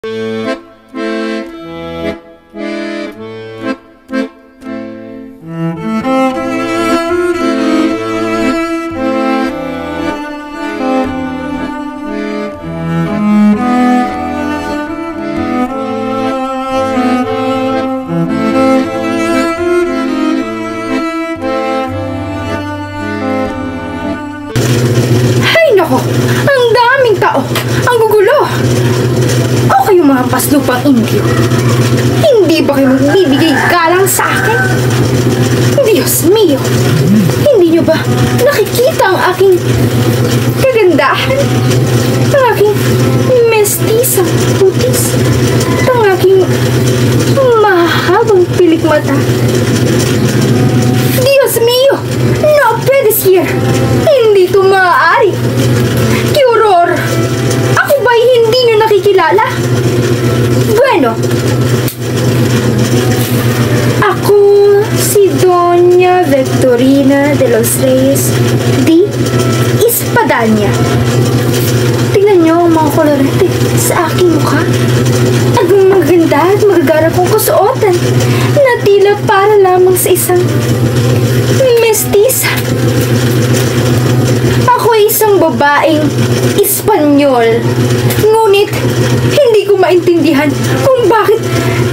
Ang daming tao! Ang gugulo! O kayong mga paslupang Indio, hindi ba kayo magbibigay galang sa akin? Diyos mio! Hindi nyo ba nakikita ang aking kagandahan? Ang aking mestisang putis? Ang aking mahabang pilik mata? Diyos mio! No puede ser! Hindi ito maaari! Kiuror! Ako ba'y hindi nyo nakikilala? Bueno, ako si Doña Victorina de los Reyes de Espadaña. Tingnan nyo ang mga kolorete sa aking mukha. At maganda at magagara kong kasuotan na tila para lamang sa isang mestiza. Ako ay isang babaeng Espanyol. Ngunit, hindi ko maintindihan kung bakit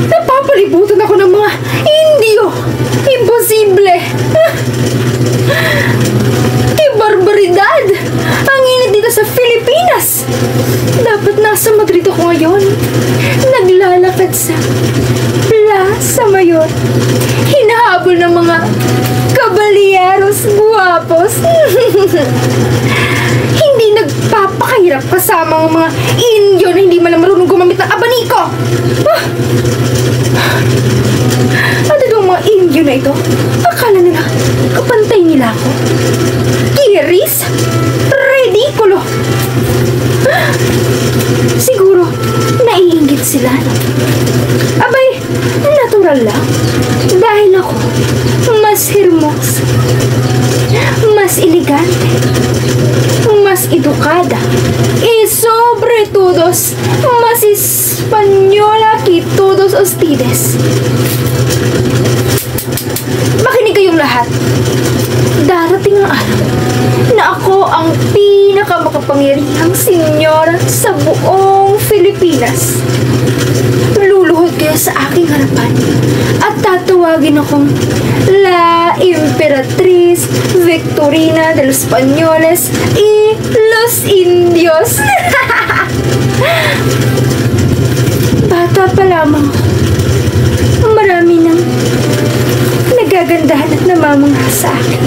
napapalibutan ako ng mga Indio. Imposible! ¡Qué barbaridad! Ang init dito sa Pilipinas! Dapat nasa Madrid ako ngayon. Naglalakad sa Plaza Mayor. Hinahabol ng mga kabalyeros guwapos. Hindi nagpapakahirap kasama ang mga Indio na hindi man lang marunong gumamit ng abaniko. At itong mga Indio na ito, akala nila kapantay nila ako. Kiris? Ridikulo! Siguro, naiinggit sila. Abay, natural lang. Dahil ako, mas hermosa, mas elegante, mas edukada, y sobre todos, más española que todos ustedes. Makinig kayong lahat. Darating ang araw na ako ang pinakamakapangyarihang senyora sa buong Pilipinas. Luluhod kayo sa aking harapan at tatawagin akong La Imperatriz Victorina de los Españoles y los Indios. Bata pa lamang, marami nang nagagandahan at namamangha sa akin.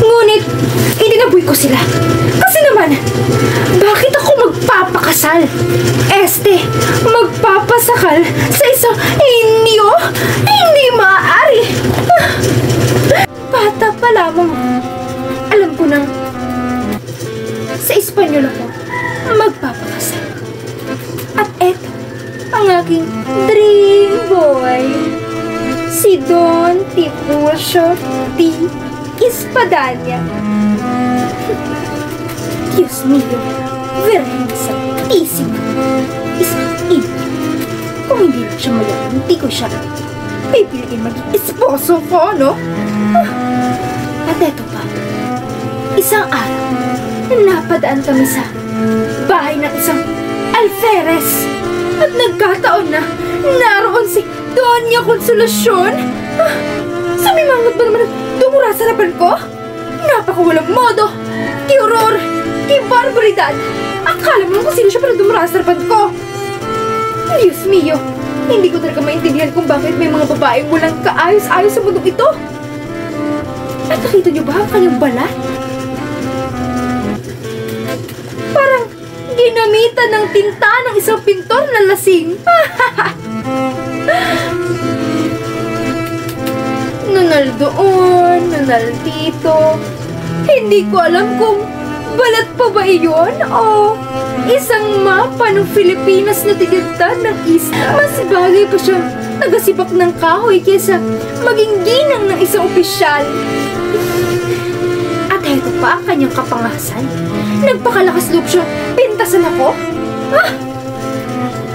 Ngunit, itinaboy ko sila. Kasi naman, bakit ako magpapakasal? Magpapasakal sa isang Indio? Hindi maaari. Bata pa lamang. Alam ko nang sa Espanyol ako magpapakasal. At eto, ang aking dream boy. Si Don Tiburcio de Espadaña. Diyos mio, Virgen Santísima. Isang Indio. Kung hindi lang siya mayaman, hindi ko siya pipiliin maging esposo ko, no? At eto pa, isang araw, napadaan kami sa bahay ng isang alferez. At nagkataon na naroon si Doña Consolacion. Sumimangot ba naman dumura sa harapan ko? Napakawalang modo. Ki horror! Ki barbaridad! Akala mo kung sino siya para dumura sa harapan ko. Diyos mio! Hindi ko talaga maintindihan kung bakit may mga babaeng walang kaayos-ayos sa mundong ito. At nakita niyo ba ang kanyang balat? Parang ginamitan ng tinta ng isang pintor na lasing. Nunal doon, nunal dito. Hindi ko alam kung balat pa ba iyon o isang mapa ng Pilipinas na tinitad ng isla. Mas bagay pa siyang nagasibak ng kahoy kesa maging ginang ng isang opisyal. At heto pa ang kanyang kapangasan. Nagpakalakas loob siya, pintasan ako.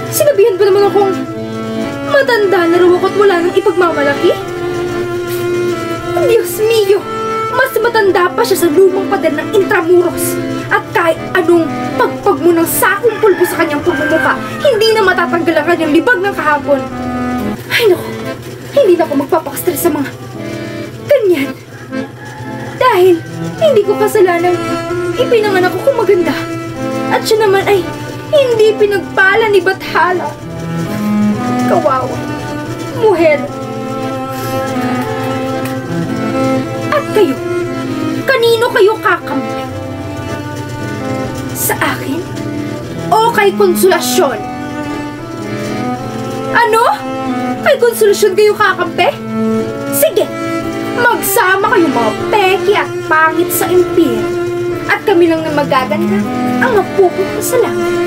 Sinabihan pa naman akong matanda na raw ako at wala nang ipagmamalaki. Diyos mio! Mas matanda pa siya sa lumang pader ng Intramuros. At kahit anong pagpag mo ng sakong pulbo sa kanyang pagmumuka, hindi na matatanggal ang kanyang libag ng kahapon. Ay naku, hindi na ako magpapakstres sa mga ganyan. Dahil hindi ko kasalanang ipinanganak ko kung maganda. At siya naman ay hindi pinagpala ni Bathala. Kawawa. Muher. At kayo, kanino kayo kakampi? Sa akin? O kay Konsolasyon? Ano? Kay Konsolasyon kayo kakampi? Sige, magsama kayo mga peki at pangit sa impyerno. At kami lang na magaganda ang mapupunta sa langit.